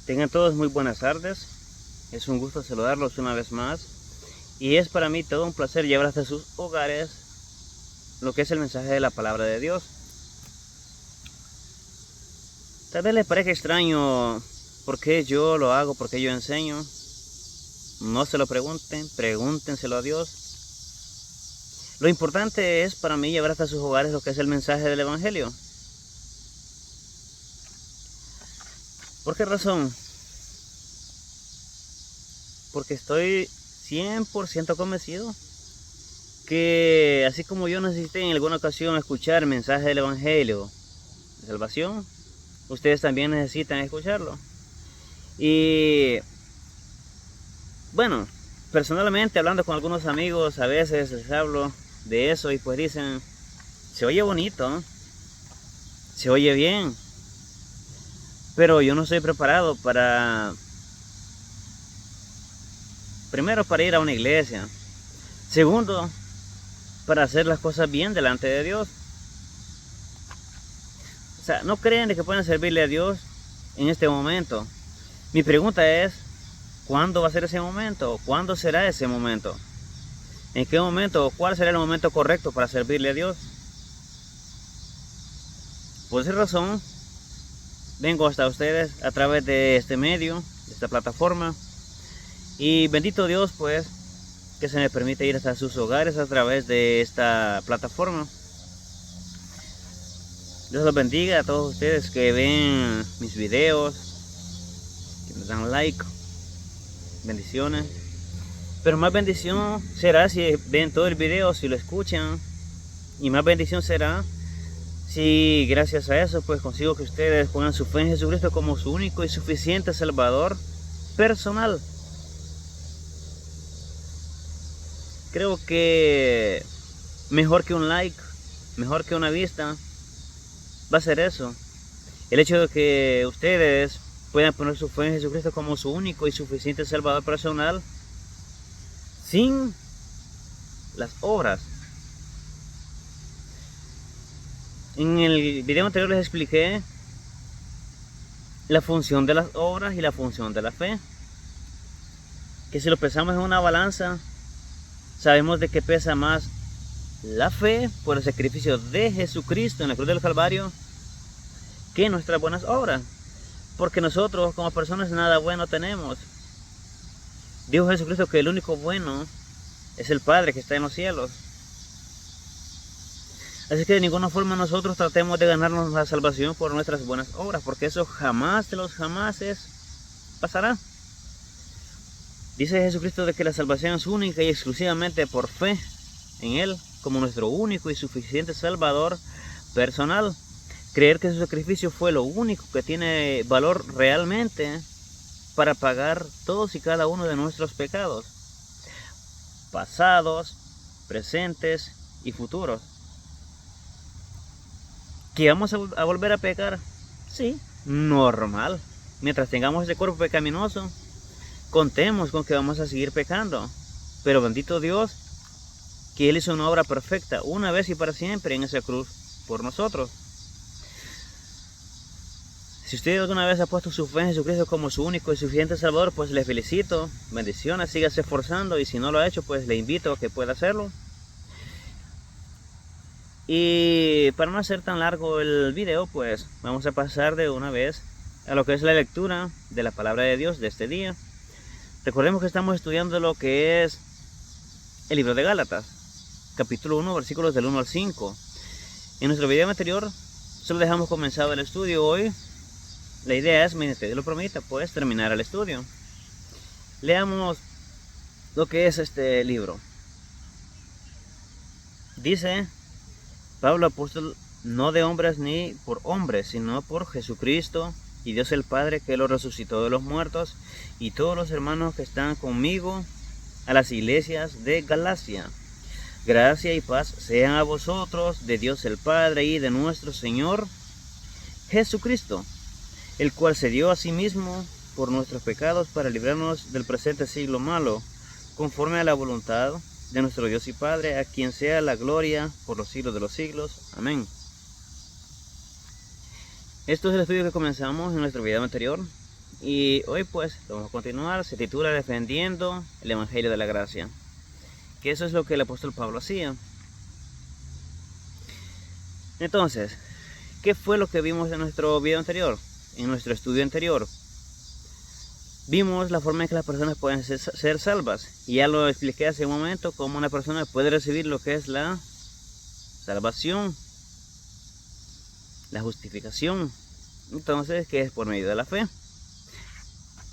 Tengan todos muy buenas tardes. Es un gusto saludarlos una vez más. Y es para mí todo un placer llevar hasta sus hogares lo que es el mensaje de la palabra de Dios. Tal vez les parezca extraño por qué yo lo hago, por qué yo enseño. No se lo pregunten, pregúntenselo a Dios. Lo importante es para mí llevar hasta sus hogares lo que es el mensaje del Evangelio. ¿Por qué razón? Porque estoy 100% convencido que así como yo necesité en alguna ocasión escuchar el mensaje del Evangelio de salvación, ustedes también necesitan escucharlo. Y bueno, personalmente hablando con algunos amigos, a veces les hablo de eso y pues dicen, se oye bonito, se oye bien, pero yo no estoy preparado primero para ir a una iglesia, segundo, para hacer las cosas bien delante de Dios. O sea, no creen de que pueden servirle a Dios en este momento. Mi pregunta es, ¿cuándo va a ser ese momento? ¿Cuándo será ese momento? ¿En qué momento o cuál será el momento correcto para servirle a Dios? Por esa razón, vengo hasta ustedes a través de este medio, de esta plataforma. Y bendito Dios, pues, que se me permite ir hasta sus hogares a través de esta plataforma. Dios los bendiga a todos ustedes que ven mis videos, que me dan like. Bendiciones. Pero más bendición será si ven todo el video, si lo escuchan. Y más bendición será si gracias a eso pues consigo que ustedes pongan su fe en Jesucristo como su único y suficiente Salvador personal. Creo que mejor que un like, mejor que una vista, va a ser eso. El hecho de que ustedes puedan poner su fe en Jesucristo como su único y suficiente Salvador personal, sin las obras. En el video anterior les expliqué la función de las obras y la función de la fe. Que si lo pesamos en una balanza, sabemos de que pesa más la fe por el sacrificio de Jesucristo en la cruz del Calvario que nuestras buenas obras. Porque nosotros como personas nada bueno tenemos. Dijo Jesucristo que el único bueno es el Padre que está en los cielos. Así que de ninguna forma nosotros tratemos de ganarnos la salvación por nuestras buenas obras, porque eso jamás de los jamases pasará. Dice Jesucristo de que la salvación es única y exclusivamente por fe en Él, como nuestro único y suficiente Salvador personal. Creer que su sacrificio fue lo único que tiene valor realmente para pagar todos y cada uno de nuestros pecados, pasados, presentes y futuros. ¿Que vamos a volver a pecar? Sí, normal. Mientras tengamos ese cuerpo pecaminoso, contemos con que vamos a seguir pecando. Pero bendito Dios, que Él hizo una obra perfecta, una vez y para siempre en esa cruz, por nosotros. Si usted alguna vez ha puesto su fe en Jesucristo como su único y suficiente Salvador, pues le felicito, bendiciones, sígase esforzando, y si no lo ha hecho, pues le invito a que pueda hacerlo. Y para no hacer tan largo el video, pues vamos a pasar de una vez a lo que es la lectura de la palabra de Dios de este día. Recordemos que estamos estudiando lo que es el libro de Gálatas, capítulo 1, versículos del 1 al 5. En nuestro video anterior solo dejamos comenzado el estudio. Hoy la idea es, mediante Dios lo permita, pues terminar el estudio. Leamos lo que es este libro. Dice Pablo, apóstol, no de hombres ni por hombres, sino por Jesucristo y Dios el Padre, que lo resucitó de los muertos, y todos los hermanos que están conmigo, a las iglesias de Galacia. Gracia y paz sean a vosotros, de Dios el Padre y de nuestro Señor Jesucristo, el cual se dio a sí mismo por nuestros pecados para librarnos del presente siglo malo, conforme a la voluntad de nuestro Dios y Padre, a quien sea la gloria por los siglos de los siglos. Amén. Esto es el estudio que comenzamos en nuestro video anterior, Y hoy pues vamos a continuar. Se titula Defendiendo el Evangelio de la Gracia, que eso es lo que el apóstol Pablo hacía. Entonces, ¿qué fue lo que vimos en nuestro video anterior? En nuestro estudio anterior vimos la forma en que las personas pueden ser salvas, y ya lo expliqué hace un momento, cómo una persona puede recibir lo que es la salvación, la justificación. Entonces, que es por medio de la fe.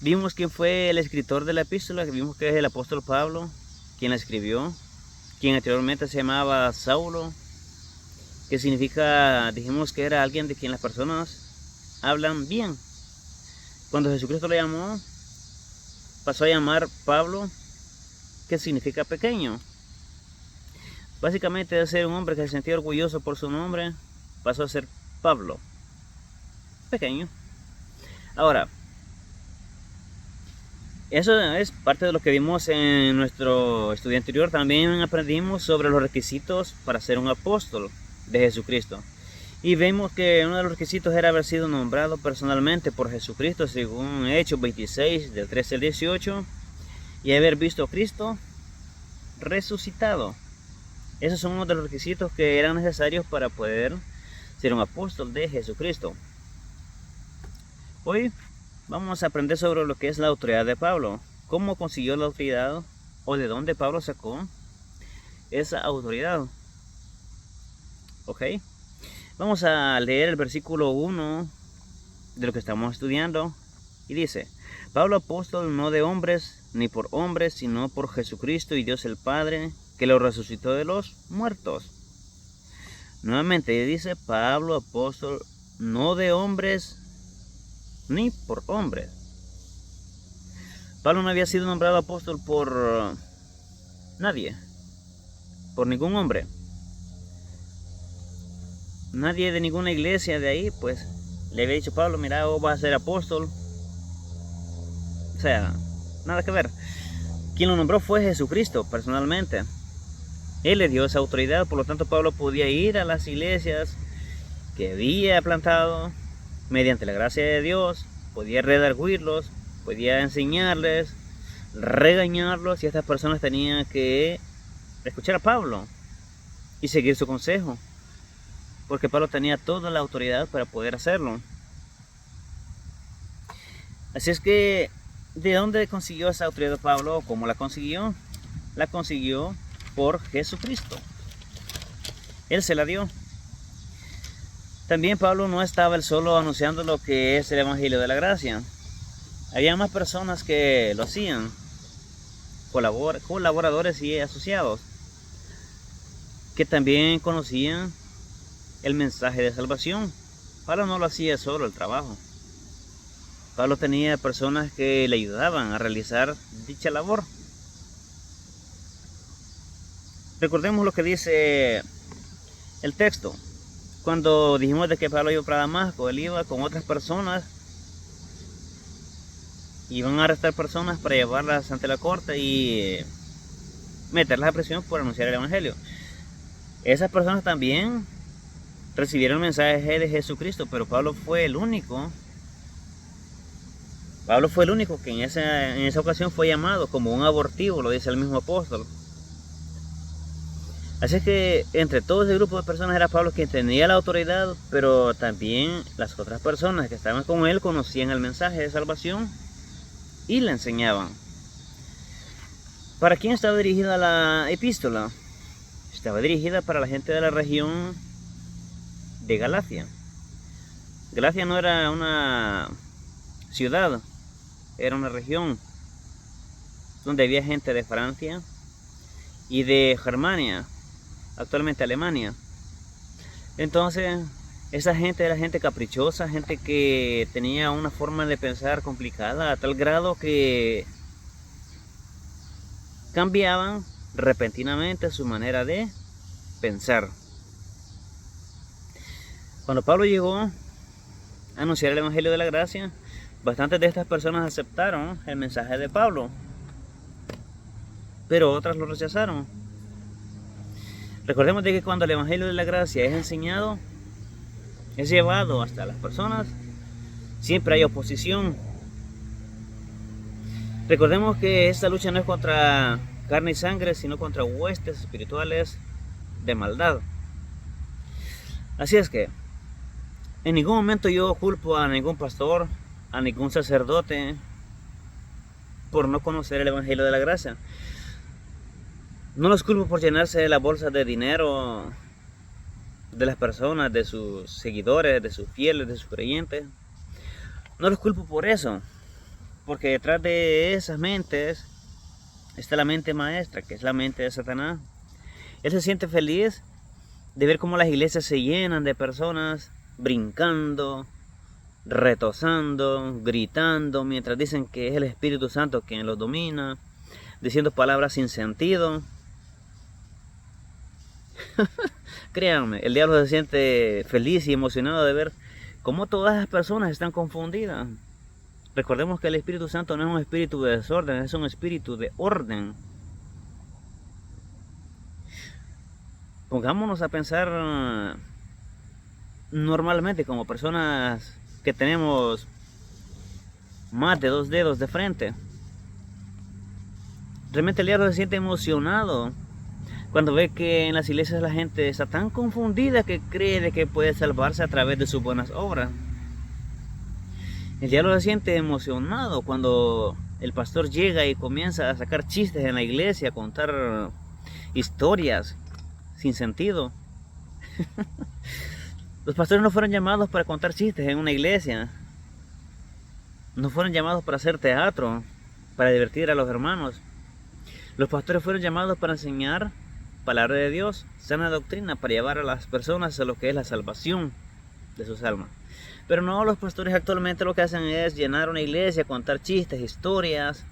Vimos quién fue el escritor de la epístola, vimos que es el apóstol Pablo, quien la escribió, quien anteriormente se llamaba Saulo, que significa, dijimos que era alguien de quien las personas hablan bien. Cuando Jesucristo lo llamó, pasó a llamar Pablo, que significa pequeño. Básicamente, de ser un hombre que se sentía orgulloso por su nombre, pasó a ser Pablo, pequeño. Ahora, eso es parte de lo que vimos en nuestro estudio anterior. También aprendimos sobre los requisitos para ser un apóstol de Jesucristo. Y vemos que uno de los requisitos era haber sido nombrado personalmente por Jesucristo, según Hechos 26, del 13 al 18, y haber visto a Cristo resucitado. Esos son uno de los requisitos que eran necesarios para poder ser un apóstol de Jesucristo. Hoy vamos a aprender sobre lo que es la autoridad de Pablo. Cómo consiguió la autoridad, o de dónde Pablo sacó esa autoridad. ¿Ok? Vamos a leer el versículo 1 de lo que estamos estudiando. Y dice: Pablo, apóstol, no de hombres, ni por hombres, sino por Jesucristo y Dios el Padre, que lo resucitó de los muertos. Nuevamente dice: Pablo, apóstol, no de hombres, ni por hombres. Pablo no había sido nombrado apóstol por nadie, por ningún hombre. Nadie de ninguna iglesia de ahí pues le había dicho: Pablo, mira, vos vas a ser apóstol. O sea, nada que ver. Quien lo nombró fue Jesucristo personalmente. Él le dio esa autoridad, por lo tanto Pablo podía ir a las iglesias que había plantado mediante la gracia de Dios, podía redarguirlos, podía enseñarles, regañarlos, y estas personas tenían que escuchar a Pablo y seguir su consejo, porque Pablo tenía toda la autoridad para poder hacerlo. Así es que, ¿de dónde consiguió esa autoridad Pablo? ¿Cómo la consiguió? La consiguió por Jesucristo. Él se la dio. También Pablo no estaba él solo anunciando lo que es el Evangelio de la Gracia. Había más personas que lo hacían, colaboradores y asociados, que también conocían el mensaje de salvación. Pablo no lo hacía solo el trabajo. Pablo tenía personas que le ayudaban a realizar dicha labor. Recordemos lo que dice el texto. Cuando dijimos de que Pablo iba para Damasco, él iba con otras personas, iban a arrestar personas para llevarlas ante la corte y meterlas a prisión por anunciar el Evangelio. Esas personas también recibieron el mensaje de Jesucristo, pero Pablo fue el único que en esa ocasión fue llamado como un abortivo, lo dice el mismo apóstol. Así que entre todo ese grupo de personas era Pablo quien tenía la autoridad, pero también las otras personas que estaban con él conocían el mensaje de salvación y le enseñaban. ¿Para quién estaba dirigida la epístola? Estaba dirigida para la gente de la región de Galacia. Galacia no era una ciudad, era una región donde había gente de Francia y de Germania, actualmente Alemania. Entonces, esa gente era gente caprichosa, gente que tenía una forma de pensar complicada, a tal grado que cambiaban repentinamente su manera de pensar. Cuando Pablo llegó a anunciar el Evangelio de la Gracia, bastantes de estas personas aceptaron el mensaje de Pablo, pero otras lo rechazaron. Recordemos de que cuando el Evangelio de la Gracia es enseñado, es llevado hasta las personas, siempre hay oposición. Recordemos que esta lucha no es contra carne y sangre, sino contra huestes espirituales de maldad. Así es que en ningún momento yo culpo a ningún pastor, a ningún sacerdote por no conocer el Evangelio de la Gracia. No los culpo por llenarse la bolsa de dinero de las personas, de sus seguidores, de sus fieles, de sus creyentes. No los culpo por eso, porque detrás de esas mentes está la mente maestra, que es la mente de Satanás. Él se siente feliz de ver cómo las iglesias se llenan de personas brincando, retozando, gritando, mientras dicen que es el Espíritu Santo quien los domina, diciendo palabras sin sentido. Créanme, el diablo se siente feliz y emocionado de ver cómo todas las personas están confundidas. Recordemos que el Espíritu Santo no es un espíritu de desorden, es un espíritu de orden. Pongámonos a pensar normalmente como personas que tenemos más de 2 dedos de frente. Realmente el diablo se siente emocionado cuando ve que en las iglesias la gente está tan confundida que cree de que puede salvarse a través de sus buenas obras. El diablo se siente emocionado cuando el pastor llega y comienza a sacar chistes en la iglesia, a contar historias sin sentido. Los pastores no fueron llamados para contar chistes en una iglesia. No fueron llamados para hacer teatro, para divertir a los hermanos. Los pastores fueron llamados para enseñar palabra de Dios, sana doctrina, para llevar a las personas a lo que es la salvación de sus almas. Pero no, los pastores actualmente lo que hacen es llenar una iglesia, contar chistes, historias,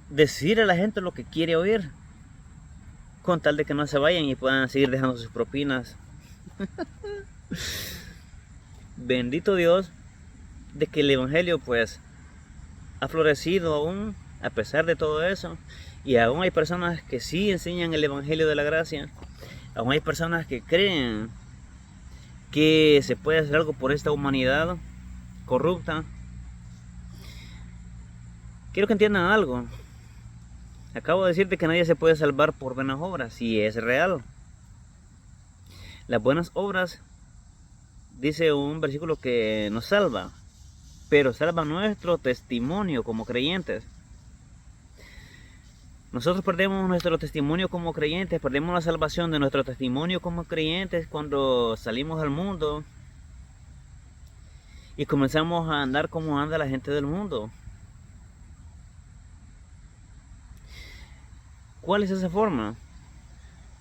decir a la gente lo que quiere oír, con tal de que no se vayan y puedan seguir dejando sus propinas. Bendito Dios de que el Evangelio pues ha florecido aún a pesar de todo eso, y aún hay personas que sí enseñan el Evangelio de la Gracia. Aún hay personas que creen que se puede hacer algo por esta humanidad corrupta. Quiero que entiendan algo. Acabo de decirte que nadie se puede salvar por buenas obras, y es real. Las buenas obras, dice un versículo, que nos salva, pero salva nuestro testimonio como creyentes. Nosotros perdemos nuestro testimonio como creyentes, perdemos la salvación de nuestro testimonio como creyentes cuando salimos al mundo y comenzamos a andar como anda la gente del mundo. ¿Cuál es esa forma?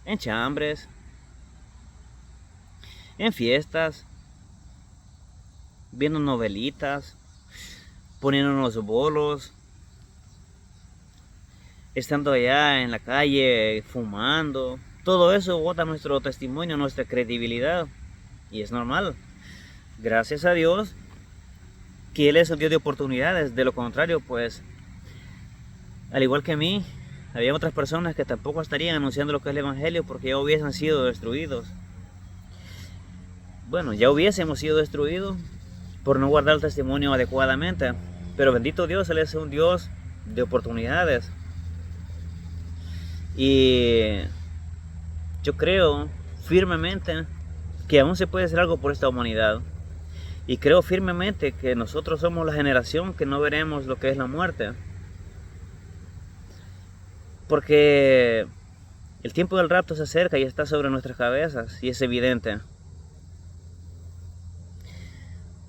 En chambres, en fiestas, viendo novelitas, poniéndonos bolos, estando allá en la calle, fumando. Todo eso bota nuestro testimonio, nuestra credibilidad. Y es normal. Gracias a Dios que Él es el Dios de oportunidades. De lo contrario, pues, al igual que a mí, había otras personas que tampoco estarían anunciando lo que es el Evangelio, porque ya hubiesen sido destruidos. Bueno, ya hubiésemos sido destruidos por no guardar el testimonio adecuadamente. Pero bendito Dios, Él es un Dios de oportunidades. Y yo creo firmemente que aún se puede hacer algo por esta humanidad. Y creo firmemente que nosotros somos la generación que no veremos lo que es la muerte. Porque el tiempo del rapto se acerca y está sobre nuestras cabezas, y es evidente.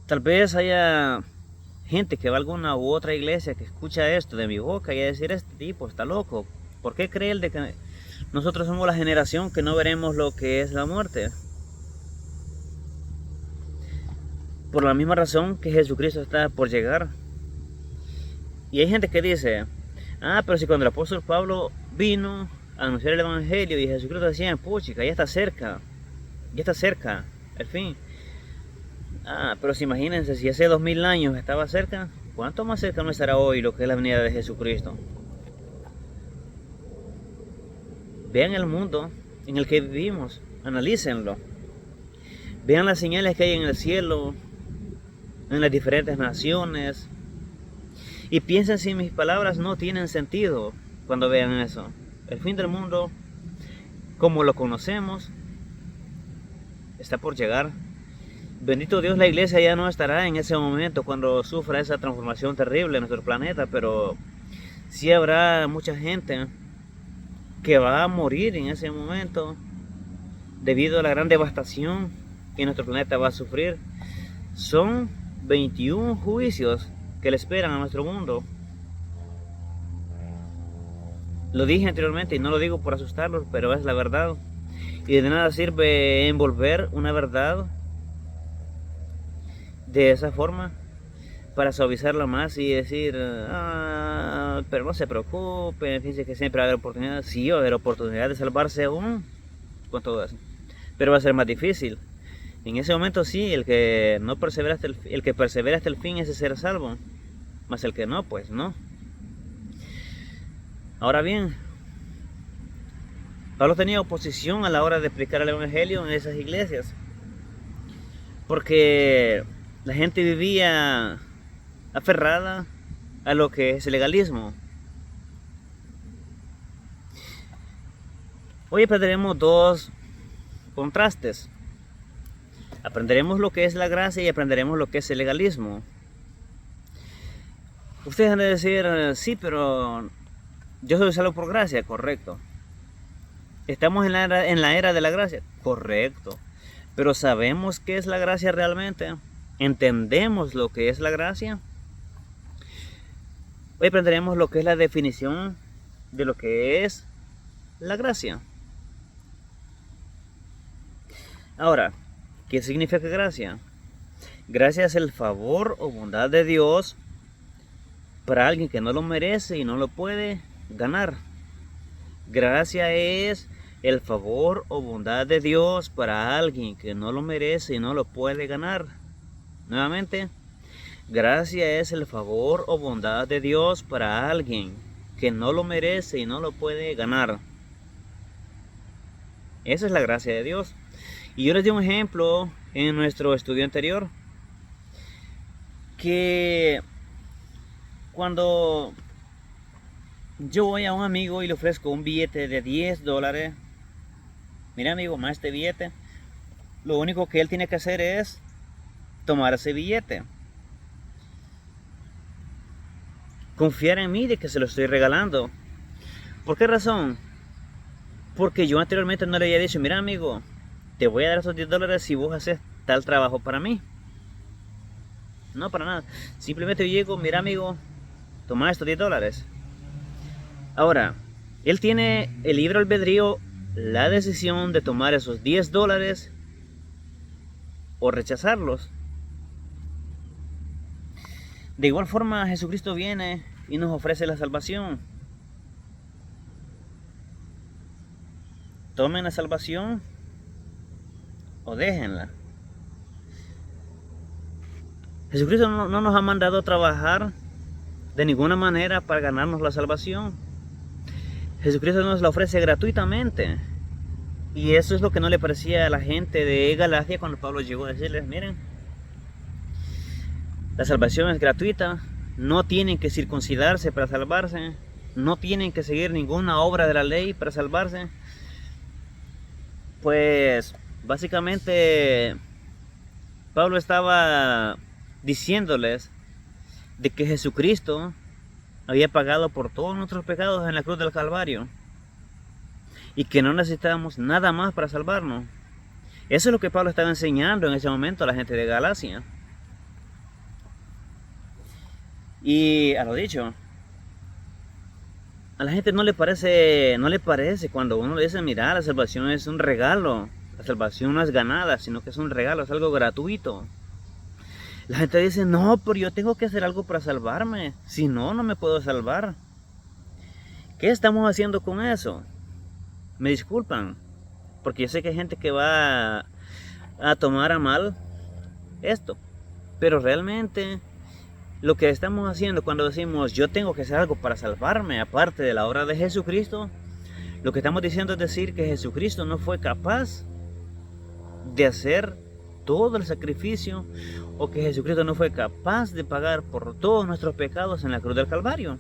Tal vez haya gente que va a alguna u otra iglesia que escucha esto de mi boca y a decir: este tipo está loco. ¿Por qué cree él de que nosotros somos la generación que no veremos lo que es la muerte? Por la misma razón que Jesucristo está por llegar. Y hay gente que dice: pero si cuando el apóstol Pablo vino a anunciar el Evangelio y Jesucristo decía: puchica, ya está cerca, el fin. Pero si imagínense, si hace 2000 años estaba cerca, ¿cuánto más cerca no estará hoy lo que es la venida de Jesucristo? Vean el mundo en el que vivimos, analícenlo. Vean las señales que hay en el cielo, en las diferentes naciones, Y piensen si mis palabras no tienen sentido cuando vean eso. El fin del mundo, como lo conocemos, está por llegar. Bendito Dios, la iglesia ya no estará en ese momento cuando sufra esa transformación terrible en nuestro planeta, pero sí habrá mucha gente que va a morir en ese momento debido a la gran devastación que nuestro planeta va a sufrir. Son 21 juicios que le esperan a nuestro mundo. Lo dije anteriormente y no lo digo por asustarlos, pero es la verdad. Y de nada sirve envolver una verdad de esa forma para suavizarla más y decir, pero no se preocupen, fíjense que siempre va a haber oportunidad. Sí, va a haber oportunidad de salvarse aún con todo eso, pero va a ser más difícil. En ese momento sí, el que persevera hasta el fin, ese será salvo, mas el que no, pues no. Ahora bien, Pablo tenía oposición a la hora de explicar el evangelio en esas iglesias, porque la gente vivía aferrada a lo que es el legalismo. Hoy aprenderemos dos contrastes. Aprenderemos lo que es la gracia y aprenderemos lo que es el legalismo. Ustedes han de decir, sí, pero yo soy salvo por gracia, correcto. Estamos en la era de la gracia, correcto. Pero ¿sabemos qué es la gracia realmente? ¿Entendemos lo que es la gracia? Hoy aprenderemos lo que es la definición de lo que es la gracia. Ahora, ¿qué significa gracia? Gracia es el favor o bondad de Dios para alguien que no lo merece y no lo puede ganar. Gracia es el favor o bondad de Dios para alguien que no lo merece y no lo puede ganar. Nuevamente, gracia es el favor o bondad de Dios para alguien que no lo merece y no lo puede ganar. Esa es la gracia de Dios. Y yo les di un ejemplo en nuestro estudio anterior, que cuando yo voy a un amigo y le ofrezco un billete de $10, mira amigo, más este billete, lo único que él tiene que hacer es tomar ese billete, confiar en mí de que se lo estoy regalando. ¿Por qué razón? Porque yo anteriormente no le había dicho, mira amigo, te voy a dar esos $10 si vos haces tal trabajo para mí. No, para nada. Simplemente yo llego, mira amigo, toma estos $10. Ahora, él tiene el libre albedrío, la decisión de tomar esos $10 o rechazarlos. De igual forma, Jesucristo viene y nos ofrece la salvación. Tomen la salvación o déjenla. Jesucristo no nos ha mandado a trabajar de ninguna manera para ganarnos la salvación. Jesucristo nos la ofrece gratuitamente. Y eso es lo que no le parecía a la gente de Galacia cuando Pablo llegó a decirles, miren, la salvación es gratuita, no tienen que circuncidarse para salvarse, no tienen que seguir ninguna obra de la ley para salvarse. Pues básicamente Pablo estaba diciéndoles de que Jesucristo había pagado por todos nuestros pecados en la cruz del Calvario y que no necesitábamos nada más para salvarnos. Eso es lo que Pablo estaba enseñando en ese momento a la gente de Galacia. Y a lo dicho, a la gente no le parece cuando uno le dice, mira, la salvación es un regalo. La salvación no es ganada, sino que es un regalo, es algo gratuito. La gente dice, no, pero yo tengo que hacer algo para salvarme. Si no, no me puedo salvar. ¿Qué estamos haciendo con eso? Me disculpan, porque yo sé que hay gente que va a tomar a mal esto. Pero realmente lo que estamos haciendo cuando decimos, yo tengo que hacer algo para salvarme, aparte de la obra de Jesucristo, lo que estamos diciendo es decir que Jesucristo no fue capaz de hacer todo el sacrificio o que Jesucristo no fue capaz de pagar por todos nuestros pecados en la cruz del Calvario.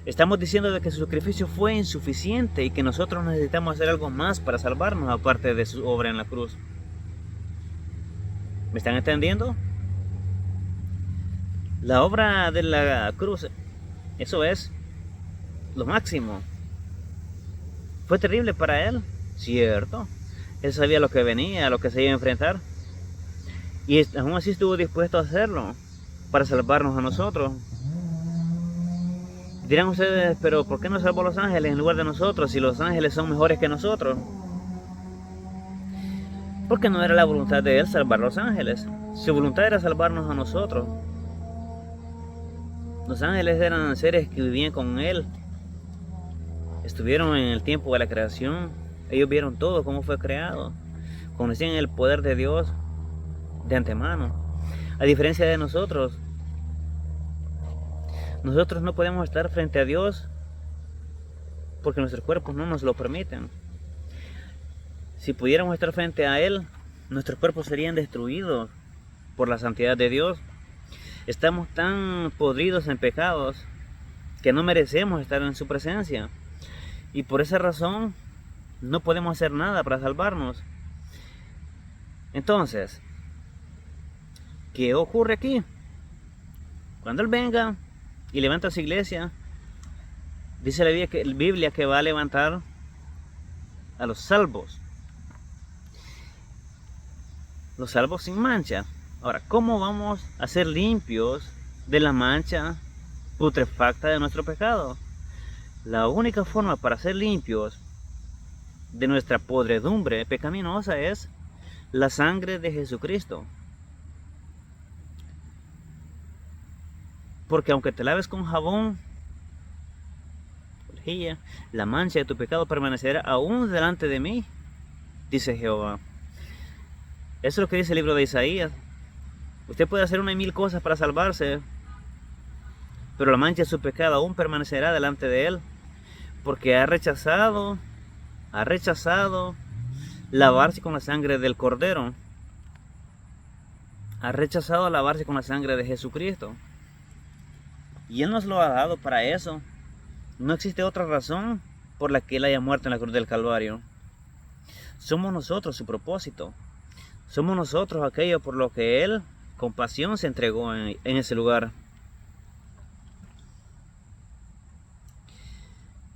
Estamos diciendo de que su sacrificio fue insuficiente y que nosotros necesitamos hacer algo más para salvarnos aparte de su obra en la cruz. ¿Me están entendiendo? La obra de la cruz, eso es lo máximo. Fue terrible para él, cierto. Él sabía lo que venía, a lo que se iba a enfrentar. Y aún así estuvo dispuesto a hacerlo para salvarnos a nosotros. Dirán ustedes, pero ¿por qué no salvó a los ángeles en lugar de nosotros si los ángeles son mejores que nosotros? Porque no era la voluntad de él salvar a los ángeles. Su voluntad era salvarnos a nosotros. Los ángeles eran seres que vivían con él. Estuvieron en el tiempo de la creación. Ellos vieron todo, cómo fue creado. Conocían el poder de Dios de antemano. A diferencia de nosotros, nosotros no podemos estar frente a Dios porque nuestros cuerpos no nos lo permiten. Si pudiéramos estar frente a Él, nuestros cuerpos serían destruidos por la santidad de Dios. Estamos tan podridos en pecados que no merecemos estar en su presencia. Y por esa razón no podemos hacer nada para salvarnos. Entonces, ¿qué ocurre aquí? Cuando Él venga y levanta su iglesia, dice la Biblia que va a levantar a los salvos sin mancha. Ahora, ¿cómo vamos a ser limpios de la mancha putrefacta de nuestro pecado? La única forma para ser limpios de nuestra podredumbre pecaminosa es la sangre de Jesucristo. Porque aunque te laves con jabón, la mancha de tu pecado permanecerá aún delante de mí, dice Jehová. Eso es lo que dice el libro de Isaías. Usted puede hacer 1,000 cosas para salvarse, pero la mancha de su pecado aún permanecerá delante de él, porque ha rechazado lavarse con la sangre del Cordero. Ha rechazado lavarse con la sangre de Jesucristo. Y Él nos lo ha dado para eso. No existe otra razón por la que Él haya muerto en la cruz del Calvario. Somos nosotros su propósito. Somos nosotros aquello por lo que Él con pasión se entregó en ese lugar.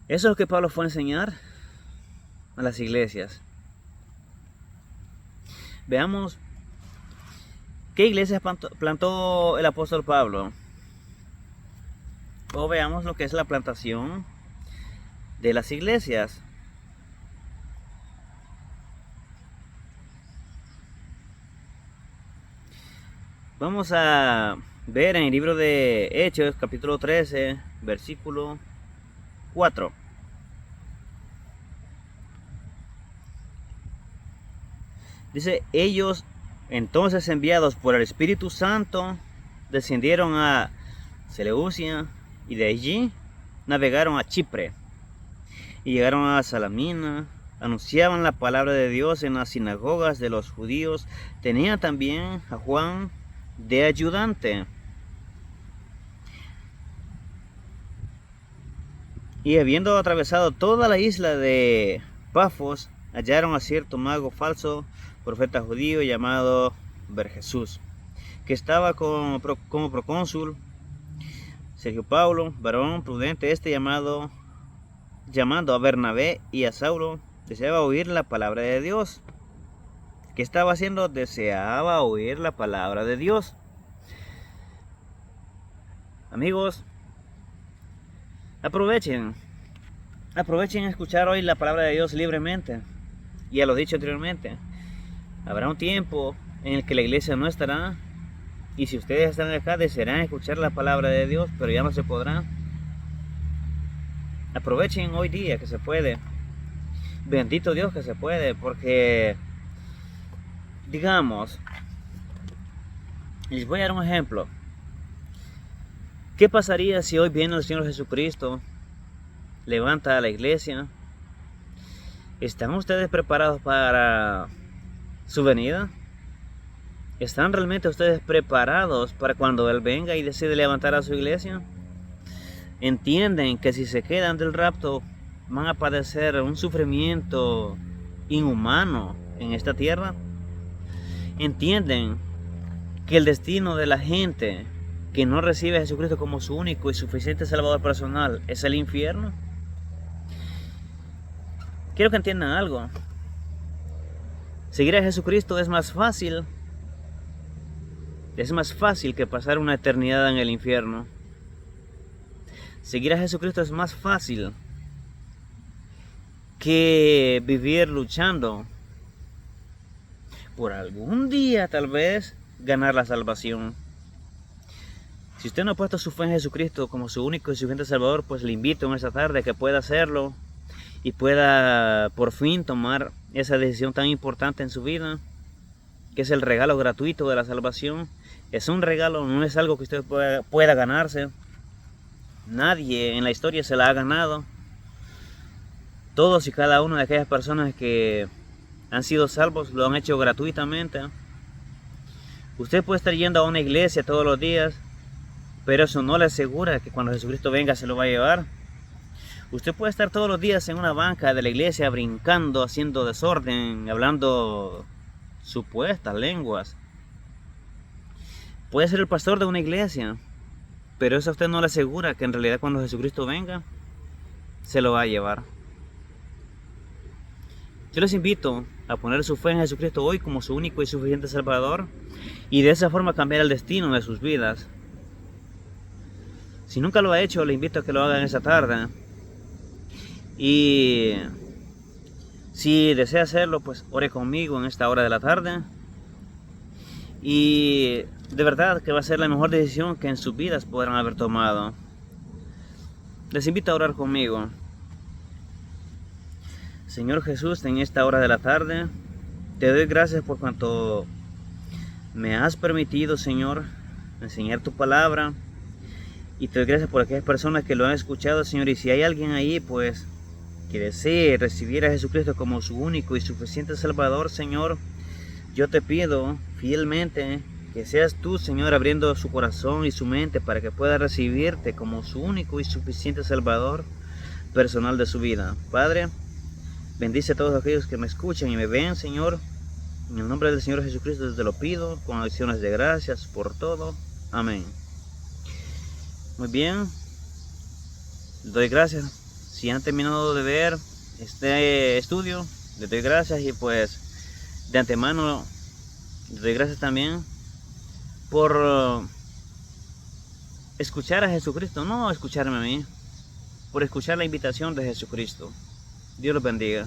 Eso es lo que Pablo fue a enseñar a las iglesias. Veamos qué iglesias plantó el apóstol Pablo. O veamos lo que es la plantación de las iglesias. Vamos a ver en el libro de Hechos, capítulo 13, versículo 4. Dice, ellos entonces enviados por el Espíritu Santo descendieron a Seleucia y de allí navegaron a Chipre y llegaron a Salamina, anunciaban la palabra de Dios en las sinagogas de los judíos, tenían también a Juan de ayudante. Y habiendo atravesado toda la isla de Pafos, hallaron a cierto mago falso, profeta judío llamado Bar-Jesús, que estaba como procónsul. Sergio Paulo, varón prudente, llamando a Bernabé y a Saulo, deseaba oír la palabra de Dios. ¿Qué estaba haciendo? Deseaba oír la palabra de Dios. Amigos, aprovechen a escuchar hoy la palabra de Dios libremente. Ya lo he dicho anteriormente, habrá un tiempo en el que la iglesia no estará, y si ustedes están acá desearán escuchar la palabra de Dios, pero ya no se podrá. Aprovechen hoy día que se puede. Bendito Dios que se puede, porque digamos, les voy a dar un ejemplo. ¿Qué pasaría si hoy viene el Señor Jesucristo, levanta a la iglesia? ¿Están ustedes preparados para su venida? ¿Están realmente ustedes preparados para cuando Él venga y decide levantar a su iglesia? ¿Entienden que si se quedan del rapto van a padecer un sufrimiento inhumano en esta tierra? ¿Entienden que el destino de la gente que no recibe a Jesucristo como su único y suficiente Salvador personal es el infierno? Quiero que entiendan algo. Seguir a Jesucristo es más fácil que pasar una eternidad en el infierno. Seguir a Jesucristo es más fácil que vivir luchando por algún día tal vez ganar la salvación. Si usted no ha puesto su fe en Jesucristo como su único y suficiente Salvador, pues le invito en esta tarde a que pueda hacerlo y pueda por fin tomar esa decisión tan importante en su vida, que es el regalo gratuito de la salvación. Es un regalo, no es algo que usted pueda ganarse. Nadie en la historia se la ha ganado. Todos y cada una de aquellas personas que han sido salvos lo han hecho gratuitamente. Usted puede estar yendo a una iglesia todos los días, pero eso no le asegura que cuando Jesucristo venga se lo va a llevar. Usted puede estar todos los días en una banca de la iglesia brincando, haciendo desorden, hablando supuestas lenguas. Puede ser el pastor de una iglesia, pero eso a usted no le asegura que en realidad cuando Jesucristo venga se lo va a llevar. Yo les invito a poner su fe en Jesucristo hoy como su único y suficiente Salvador y de esa forma cambiar el destino de sus vidas. Si nunca lo ha hecho, le invito a que lo haga en esta tarde. Y si desea hacerlo, pues ore conmigo en esta hora de la tarde. Y de verdad que va a ser la mejor decisión que en sus vidas podrán haber tomado. Les invito a orar conmigo. Señor Jesús, en esta hora de la tarde, te doy gracias por cuanto me has permitido, Señor, enseñar tu palabra. Y te doy gracias por aquellas personas que lo han escuchado, Señor. Y si hay alguien ahí, pues, que desee recibir a Jesucristo como su único y suficiente Salvador, Señor, yo te pido fielmente que seas tú, Señor, abriendo su corazón y su mente para que pueda recibirte como su único y suficiente Salvador personal de su vida. Padre, bendice a todos aquellos que me escuchan y me ven, Señor. En el nombre del Señor Jesucristo te lo pido, con acciones de gracias por todo. Amén. Muy bien. Les doy gracias. Si han terminado de ver este estudio, les doy gracias y pues de antemano les doy gracias también por escuchar a Jesucristo, no escucharme a mí, por escuchar la invitación de Jesucristo. Dios los bendiga.